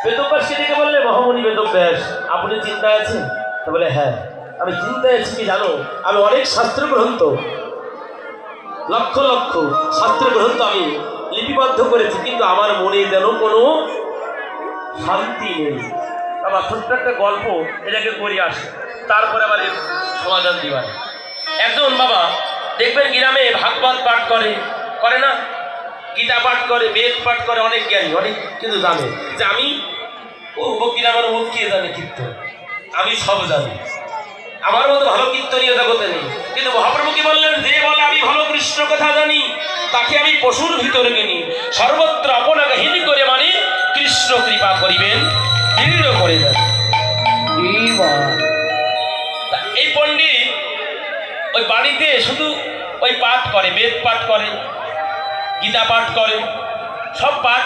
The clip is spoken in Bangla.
বেদব্যাসকে ডেকে বললে, মহামুনি বেদব্যাস, আপনি চিন্তায় আছেন? তো বলে, হ্যাঁ আমি চিন্তায় আছি। কি জানো, আমি অনেক শাস্ত্র গ্রন্থ, লক্ষ লক্ষ শাস্ত্র গ্রন্থ আমি লিপিবদ্ধ করেছি, কিন্তু আমার মনে যেন কোনো শান্তি নেই। আবার ছোট্ট একটা গল্প এটাকে করি আসে, তারপরে আবার এর সমাধান দিবার। একজন বাবা দেখবেন গ্রামে ভাগবত পাঠ করে না, গীতা পাঠ করে, বেদ পাঠ করে, অনেক জ্ঞানী, অনেক কিন্তু জানে যে আমি গ্রামের মুখ কে জানে কীর্তন, আমি সব জানি, আমার মতো ভালো কীর্তনীয় জগতে নেই। কিন্তু মহাপ্রভু কি বললেন, যে বলে আমি ভালো কৃষ্ণ কথা জানি, তাকে আমি পশুর ভিতরে কিনি, সর্বত্র আপনাকে হীন করে মানে কৃষ্ণ কৃপা করিবেন, দৃঢ় করে দেন। এই পণ্ডিত ওই বাড়িতে শুধু ওই পাঠ করে, বেদ পাঠ করে, গীতা পাঠ করে, সব পাঠ